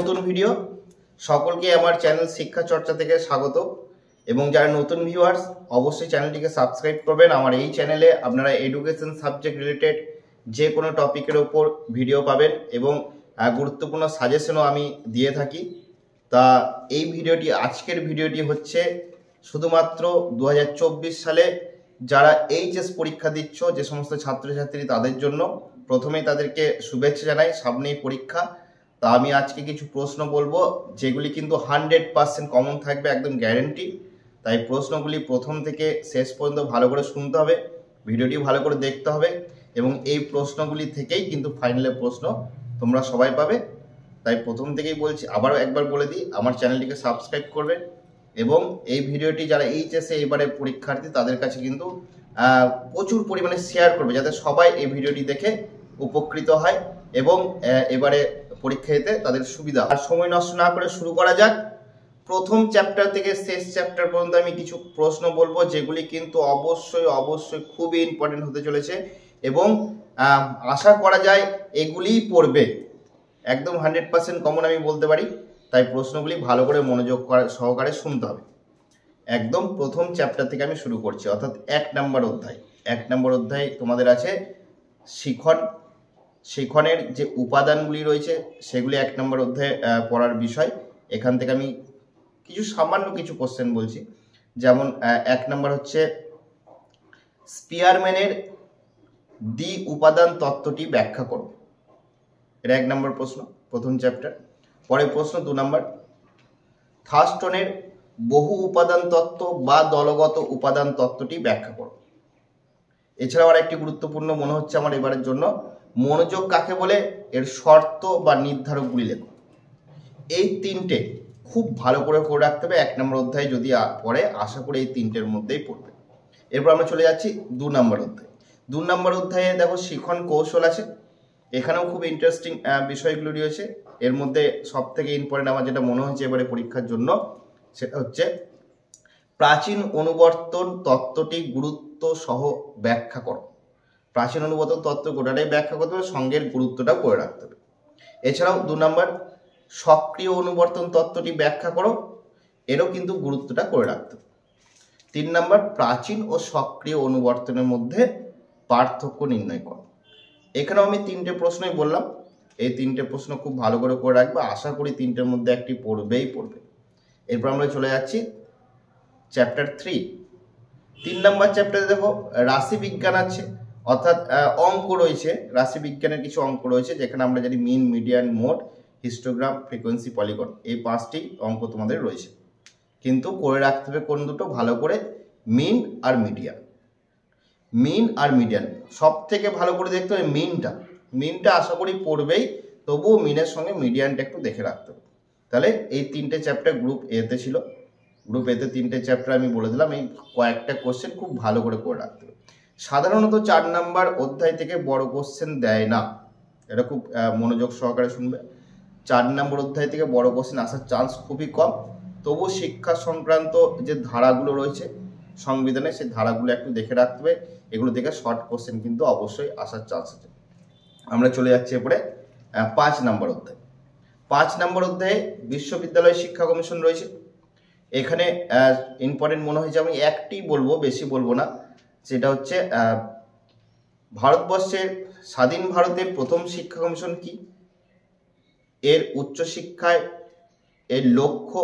নতুন ভিডিও। সকলকে আমার চ্যানেল শিক্ষা চর্চা থেকে স্বাগত এবং যারা নতুন ভিউয়ার্স অবশ্যই চ্যানেলটিকে সাবস্ক্রাইব করবেন। আমার এই চ্যানেলে আপনারা এডুকেশন সাবজেক্ট রিলেটেড যে কোনো টপিকের ওপর ভিডিও পাবেন এবং গুরুত্বপূর্ণ সাজেশনও আমি দিয়ে থাকি। তা এই ভিডিওটি, আজকের ভিডিওটি হচ্ছে শুধুমাত্র 2024 সালে যারা এইচএস পরীক্ষা দিচ্ছ যে সমস্ত ছাত্রছাত্রী তাদের জন্য। প্রথমেই তাদেরকে শুভেচ্ছা জানাই, সামনেই পরীক্ষা। তা আমি আজকে কিছু প্রশ্ন বলবো যেগুলি কিন্তু 100% কমন থাকবে, একদম গ্যারেন্টি। তাই প্রশ্নগুলি প্রথম থেকে শেষ পর্যন্ত ভালো করে শুনতে হবে, ভিডিওটি ভালো করে দেখতে হবে এবং এই প্রশ্নগুলি থেকেই কিন্তু ফাইনালের প্রশ্ন তোমরা সবাই পাবে। তাই প্রথম থেকেই বলছি, আবারও একবার বলে দিই, আমার চ্যানেলটিকে সাবস্ক্রাইব করবেন এবং এই ভিডিওটি যারা এইচএসে এবারে পরীক্ষার্থী তাদের কাছে কিন্তু প্রচুর পরিমাণে শেয়ার করবে, যাতে সবাই এই ভিডিওটি দেখে উপকৃত হয় এবং এবারে পরীক্ষা দিতে তাদের সুবিধা। আর সময় নষ্ট না করে শুরু করা যাক। প্রথম চ্যাপ্টার থেকে শেষ চ্যাপ্টার পর্যন্ত আমি কিছু প্রশ্ন বলবো যেগুলি কিন্তু অবশ্যই খুবই ইম্পর্টেন্ট হতে চলেছে এবং আশা করা যায় এগুলিই পড়বে, একদম 100% কমন আমি বলতে পারি। তাই প্রশ্নগুলি ভালো করে মনোযোগ সহকারে শুনতে হবে। একদম প্রথম চ্যাপ্টার থেকে আমি শুরু করছি, অর্থাৎ 1 নম্বর অধ্যায়। 1 নম্বর অধ্যায় তোমাদের আছে শিখন। শিখনের যে উপাদানগুলি রয়েছে সেগুলি 1 নম্বর অধ্যায়ে পড়ার বিষয়। এখান থেকে আমি সামান্য কিছু কোশ্চেন বলছি। যেমন 1 নম্বর হচ্ছে স্পিয়ারম্যানের দ্বি উপাদান তত্ত্বটি ব্যাখ্যা করো। এটা 1 নম্বর প্রশ্ন, প্রথম চ্যাপ্টার। পরের প্রশ্ন 2 নম্বর, থার্স্টনের বহু উপাদান তত্ত্ব বা দলগত উপাদান তত্ত্বটি ব্যাখ্যা করো। এছাড়াও আর একটি গুরুত্বপূর্ণ মনে হচ্ছে আমার এবারের জন্য, মনোযোগ কাকে বলে, এর শর্ত বা নির্ধারকগুলি লেখো। এই তিনটে খুব ভালো করে রাখতে হবে। 1 নম্বর অধ্যায় যদি পড়ে আশা করি এই তিনটের মধ্যেই পড়বে। এরপর আমরা চলে যাচ্ছি 2 নম্বর অধ্যায়। 2 নম্বর অধ্যায়ে দেখো শিখন কৌশল আছে। এখানেও খুব ইন্টারেস্টিং বিষয়গুলো রয়েছে। এর মধ্যে সব থেকে ইম্পর্টেন্ট আমার যেটা মনে হচ্ছে এবারে পরীক্ষার জন্য, সেটা হচ্ছে প্রাচীন অনুবর্তন তত্ত্বটি গুরুত্ব সহ ব্যাখ্যা করো। প্রাচীন অনুবর্তন তত্ত্ব গোটাটাই ব্যাখ্যা করতে হবে, সঙ্গের গুরুত্বটা করে রাখতে হবে। এছাড়াও 2 নম্বর সক্রিয় অনুবর্তন তত্ত্বটি ব্যাখ্যা করো, এরও কিন্তু গুরুত্বটা করে রাখতে হবে। 3 নম্বর প্রাচীন ও সক্রিয় অনুবর্তনের মধ্যে পার্থক্য নির্ণয় করো। এখানেও আমি 3টে প্রশ্নই বললাম। এই 3টে প্রশ্ন খুব ভালো করে রাখবে, আশা করি 3টের মধ্যে একটি পড়বেই পড়বে। এরপর আমরা চলে যাচ্ছি চ্যাপ্টার 3। 3 নম্বর চ্যাপ্টারে দেখো রাশি বিজ্ঞান আছে, অর্থাৎ অঙ্ক রয়েছে। রাশি বিজ্ঞানের কিছু অঙ্ক রয়েছে যেখানে আমরা জানি mean, median, mode, histogram, frequency, polygon, এই 5টি অঙ্ক তোমাদের রয়েছে। কিন্তু করে রাখতে হবে কোন দুটো ভালো করে, মিন আর মিডিয়ান। মিন আর মিডিয়ান সব থেকে ভালো করে দেখতে হবে মিনটা আশা করি পড়বেই, তবুও মিনের সঙ্গে মিডিয়ানটা একটু দেখে রাখতে হবে। তাহলে এই 3টে চ্যাপ্টার গ্রুপ এতে ছিল। গ্রুপ এতে 3টে চ্যাপ্টার আমি বলে দিলাম। এই কয়েকটা কোশ্চেন খুব ভালো করে রাখতে হবে। সাধারণত 4 নম্বর অধ্যায় থেকে বড় কোশ্চেন দেয় না, এটা খুব মনোযোগ সহকারে শুনবে। 4 নম্বর অধ্যায় থেকে বড় কোশ্চেন আসার চান্স খুবই কম। তবু শিক্ষা সংক্রান্ত যে ধারাগুলো রয়েছে সংবিধানে, সেই ধারাগুলো একটু দেখে রাখতে হবে। এগুলো থেকে শর্ট কোশ্চেন কিন্তু অবশ্যই আসার চান্স আছে। আমরা চলে যাচ্ছি এরপরে 5 নম্বর অধ্যায়। 5 নম্বর অধ্যায়ে বিশ্ববিদ্যালয় শিক্ষা কমিশন রয়েছে। এখানে ইম্পর্টেন্ট মনে হয়েছে, আমি একটি বলবো, বেশি বলবো না। সেটা হচ্ছে ভারতবর্ষের স্বাধীন ভারতের প্রথম শিক্ষা কমিশন কি, এর উচ্চশিক্ষায় এর লক্ষ্য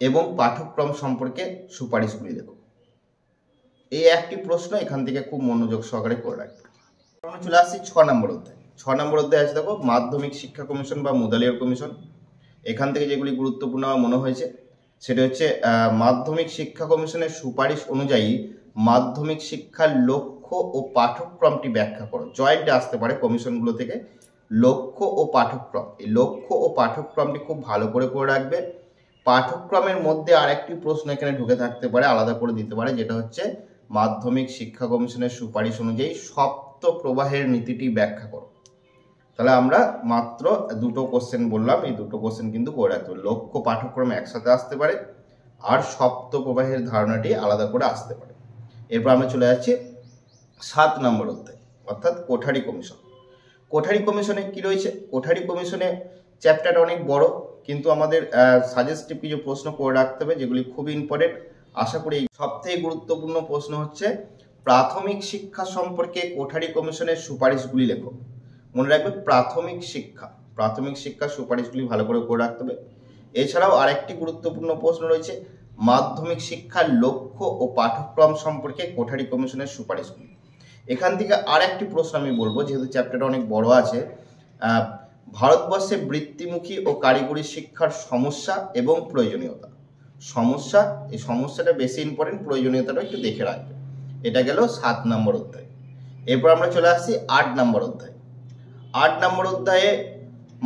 এবং পাঠ্যক্রম সম্পর্কে সুপারিশগুলি লেখো। এই একটি প্রশ্ন এখান থেকে খুব মনোযোগ সহকারে করে রাখবে। আমরা চলে আসছি 6 নম্বর অধ্যায়। 6 নম্বর অধ্যায় আছে দেখো মাধ্যমিক শিক্ষা কমিশন বা মুদালিয়ার কমিশন। এখান থেকে যেগুলি গুরুত্বপূর্ণ আমার মনে হয়েছে সেটা হচ্ছে মাধ্যমিক শিক্ষা কমিশনের সুপারিশ অনুযায়ী মাধ্যমিক শিক্ষার লক্ষ্য ও পাঠ্যক্রমটি ব্যাখ্যা করো। জয়েন্টে আসতে পারে কমিশনগুলো থেকে লক্ষ্য ও পাঠ্যক্রম। এই লক্ষ্য ও পাঠ্যক্রমটি খুব ভালো করে রাখবে। পাঠ্যক্রমের মধ্যে আরেকটি প্রশ্ন এখানে ঢুকে থাকতে পারে, আলাদা করে দিতে পারে, যেটা হচ্ছে মাধ্যমিক শিক্ষা কমিশনের সুপারিশ অনুযায়ী সপ্ত প্রবাহের নীতিটি ব্যাখ্যা করো। তাহলে আমরা মাত্র 2টো কোশ্চেন বললাম, এই 2টো কোশ্চেন কিন্তু করে রাখতে হবে। লক্ষ্য পাঠ্যক্রম একসাথে আসতে পারে আর সপ্ত প্রবাহের ধারণাটি আলাদা করে আসতে পারে। এরপর আমরা চলে যাচ্ছি 7 নম্বর অধ্যায়, অর্থাৎ কোঠারি কমিশন। কোঠারি কমিশনে কি রয়েছে? কোঠারি কমিশনে চ্যাপ্টারটা অনেক বড়, কিন্তু আমাদের সাজেস্টিভ কিছু প্রশ্ন করে রাখতে হবে যেগুলি খুব ইম্পর্টেন্ট। আশা করি সবথেকে গুরুত্বপূর্ণ প্রশ্ন হচ্ছে প্রাথমিক শিক্ষা সম্পর্কে কোঠারি কমিশনের সুপারিশগুলি লেখো। মনে রাখবে প্রাথমিক শিক্ষার সুপারিশগুলি ভালো করে রাখতে হবে। এছাড়াও আরেকটি গুরুত্বপূর্ণ প্রশ্ন রয়েছে মাধ্যমিক শিক্ষার লক্ষ্য ও পাঠ্যক্রম সম্পর্কে কোঠারি কমিশনের সুপারিশগুলি। এখান থেকে আরেকটি প্রশ্ন আমি বলবো, যেহেতু চ্যাপ্টারটা অনেক বড় আছে, ভারতবর্ষে বৃত্তিমুখী ও কারিগরি শিক্ষার সমস্যা এবং প্রয়োজনীয়তা। এই সমস্যাটা বেশি ইম্পর্টেন্ট, প্রয়োজনীয়তাটা একটু দেখে রাখবে। এটা গেল 7 নম্বর অধ্যায়। এরপর আমরা চলে আসছি 8 নম্বর অধ্যায়। 8 নম্বর অধ্যায়ে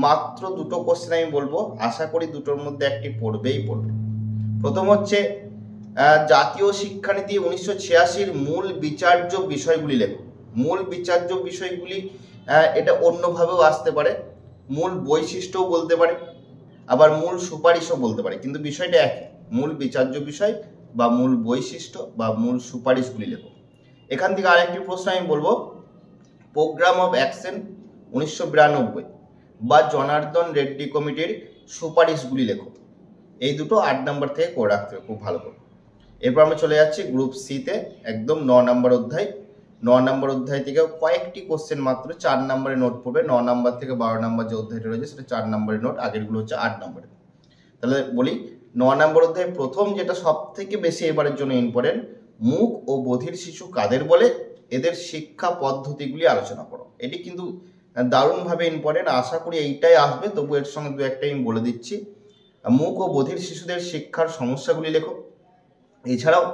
মাত্র দুটো কোশ্চেন আমি বলবো, আশা করি দুটোর মধ্যে একটি পড়বে। প্রথম হচ্ছে জাতীয় শিক্ষানীতি 1986 মূল বিচার্য বিষয়গুলি লেখো। মূল বিচার্য বিষয়গুলি এটা অন্যভাবেও আসতে পারে, মূল বৈশিষ্ট্যও বলতে পারে, আবার মূল সুপারিশও বলতে পারে, কিন্তু বিষয়টা একই, মূল বিচার্য বিষয় বা মূল বৈশিষ্ট্য বা মূল সুপারিশগুলি লেখো। এখান থেকে আরেকটি প্রশ্ন আমি বলবো, প্রোগ্রাম অফ অ্যাকশন 1992 বা জনার্দন রেড্ডি কমিটির সুপারিশগুলি লেখো। এই দুটো 8 নম্বর থেকে করে রাখতে হবে খুব ভালো করে। এরপর আমরা চলে যাচ্ছি গ্রুপ সিতে, একদম 9 নম্বর অধ্যায়। 9 নম্বর অধ্যায় থেকে কয়েকটি কোশ্চেন মাত্র 4 নম্বরে নোট পড়বে। 9 নম্বর থেকে 12 নম্বর যে অধ্যায়টা রয়েছে সেটা 4 নম্বরের নোট, আগেরগুলো হচ্ছে 8 নম্বরে। তাহলে বলি 9 নম্বর অধ্যায় প্রথম যেটা সব থেকে বেশি এবারের জন্য ইম্পর্টেন্ট, মুক ও বধির শিশু কাদের বলে, এদের শিক্ষা পদ্ধতিগুলি আলোচনা করো। এটি কিন্তু দারুণভাবে ইম্পর্টেন্ট, আশা করি এইটাই আসবে, তবু এর সঙ্গে দু একটা আমি বলে দিচ্ছি। মুক ও বধির শিশুদের শিক্ষার সমস্যাগুলি লেখো। এছাড়াও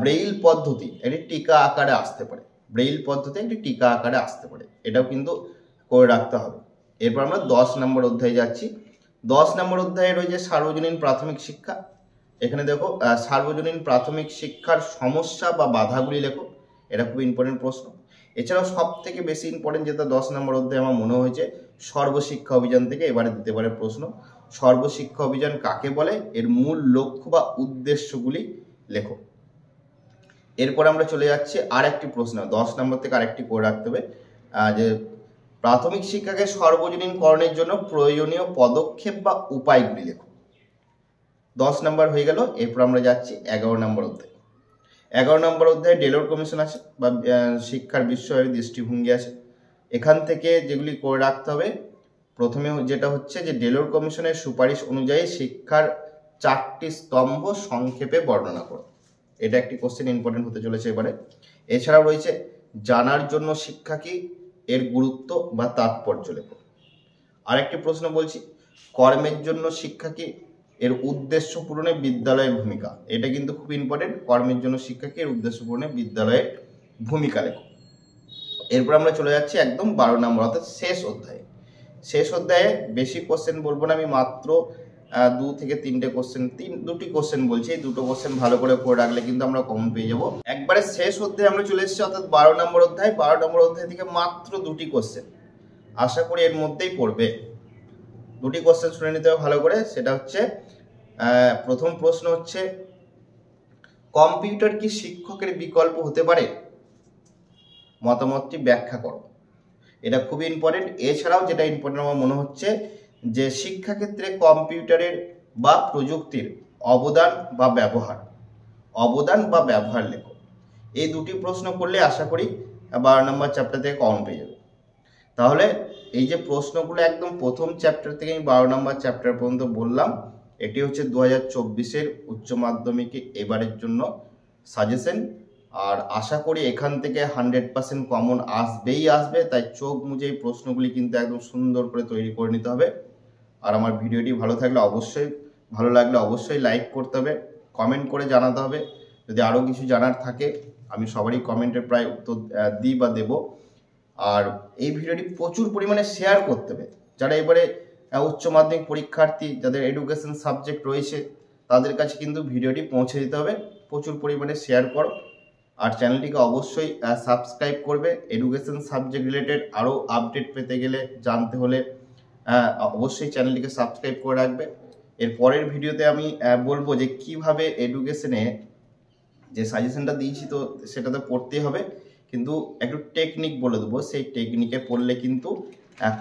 ব্রেইল পদ্ধতি এটি টিকা আকারে আসতে পারে, এটাও কিন্তু করে রাখতে হবে। এরপর আমরা 10 নম্বর অধ্যায়ে যাচ্ছি। 10 নম্বর অধ্যায়ে রয়েছে সার্বজনীন প্রাথমিক শিক্ষা। এখানে দেখো সার্বজনীন প্রাথমিক শিক্ষার সমস্যা বা বাধাগুলি লেখো, এটা খুব ইম্পর্টেন্ট প্রশ্ন। এছাড়াও সব থেকে বেশি ইম্পর্টেন্ট যেটা 10 নম্বর অধ্যায়ে আমার মনে হয়েছে, সর্বশিক্ষা অভিযান থেকে এবারে দিতে পারে প্রশ্ন। সর্বশিক্ষা অভিযান কাকে বলে, এর মূল লক্ষ্য বা উদ্দেশ্যগুলি লেখো। এরপর আমরা চলে যাচ্ছি আরেকটি প্রশ্ন, 10 নম্বর থেকে আরেকটি করে রাখতে হবে, যে প্রাথমিক শিক্ষাকে সর্বজনীনকরণের জন্য প্রয়োজনীয় পদক্ষেপ বা উপায়গুলি লেখো। 10 নম্বর হয়ে গেল। এরপর আমরা যাচ্ছি 11 নম্বর অধ্যায়। 11 নম্বর অধ্যায়ে ডেলোর কমিশন আছে বা শিক্ষার বিশ্বব্যাপী দৃষ্টিভঙ্গি আছে। এখান থেকে যেগুলি করে রাখতে হবে, প্রথমে যেটা হচ্ছে যে ডেলোর কমিশনের সুপারিশ অনুযায়ী শিক্ষার 4টি স্তম্ভ সংক্ষেপে বর্ণনা করো। এটা একটি কোশ্চেন ইম্পর্টেন্ট হতে চলেছে এবারে। এছাড়াও রয়েছে জানার জন্য শিক্ষা কি, এর গুরুত্ব বা তাৎপর্য লেখো। আরেকটি প্রশ্ন বলছি, কর্মের জন্য শিক্ষা কি, এর উদ্দেশ্য পূরণে বিদ্যালয়ের ভূমিকা। এটা কিন্তু খুব ইম্পর্টেন্ট, কর্মের জন্য শিক্ষা কি, এর উদ্দেশ্য পূরণে বিদ্যালয়ের ভূমিকা লেখো। এরপর আমরা চলে যাচ্ছি একদম 12 নম্বর অর্থাৎ শেষ অধ্যায়ে বেশি কোশ্চেন বলবো না আমি, মাত্র 2 থেকে 3টে কোশ্চেন, দুটি কোশ্চেন বলছি। এই দুটো কোশ্চেন ভালো করে রাখলে কিন্তু আমরা কমন পেয়ে যাবো। একবারে শেষ অধ্যায়ে আমরা চলে এসেছি, অর্থাৎ 12 নম্বর অধ্যায়। 12 নম্বর অধ্যায় থেকে মাত্র 2টি কোশ্চেন, আশা করি এর মধ্যেই পড়বে। 2টি কোশ্চেন শুনে নিতে হবে ভালো করে। সেটা হচ্ছে প্রথম প্রশ্ন হচ্ছে, কম্পিউটার কি শিক্ষকের বিকল্প হতে পারে, মতামতটি ব্যাখ্যা করো। এটা খুবই ইম্পর্টেন্ট। এছাড়াও যেটা ইম্পর্টেন্ট আমার মনে হচ্ছে যে শিক্ষাক্ষেত্রে কম্পিউটারের বা প্রযুক্তির অবদান বা ব্যবহার লেখো। এই দুটি প্রশ্ন করলে আশা করি 12 নম্বর চ্যাপ্টার থেকে কমন পেয়ে যাবে। তাহলে এই যে প্রশ্নগুলো একদম প্রথম চ্যাপ্টার থেকে আমি 12 নম্বর চ্যাপ্টার পর্যন্ত বললাম, এটি হচ্ছে 2024-এর উচ্চ মাধ্যমিকে এবারের জন্য সাজেশন। আর আশা করি এখান থেকে 100% কমন আসবে, তাই চোখ মুজে এই প্রশ্নগুলি কিন্তু একদম সুন্দর করে তৈরি করে নিতে হবে। আর আমার ভিডিওটি ভালো লাগলে অবশ্যই লাইক করতে হবে, কমেন্ট করে জানাতে হবে। যদি আরও কিছু জানার থাকে আমি সবারই কমেন্টে প্রায় উত্তর দিই বা দেব। আর এই ভিডিওটি প্রচুর পরিমাণে শেয়ার করতে হবে। যারা এবারে উচ্চ মাধ্যমিক পরীক্ষার্থী, যাদের এডুকেশন সাবজেক্ট রয়েছে, তাদের কাছে কিন্তু ভিডিওটি পৌঁছে দিতে হবে। প্রচুর পরিমাণে শেয়ার করো। আর চ্যানেলটিকে অবশ্যই সাবস্ক্রাইব করবে। এডুকেশন সাবজেক্ট রিলেটেড আরও আপডেট পেতে গেলে, জানতে হলে অবশ্যই চ্যানেলটিকে সাবস্ক্রাইব করে রাখবে। এর পরের ভিডিওতে আমি বলবো যে কিভাবে এডুকেশনে যে সাজেশনটা দিয়েছি তো সেটাতে পড়তে হবে, কিন্তু একটু টেকনিক বলে দেবো। সেই টেকনিকে পড়লে কিন্তু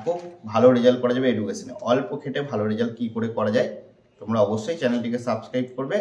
খুব ভালো রেজাল্ট করা যাবে এডুকেশনে। অল্প খেটে ভালো রেজাল্ট কী করে করা যায় তোমরা অবশ্যই চ্যানেলটিকে সাবস্ক্রাইব করবে।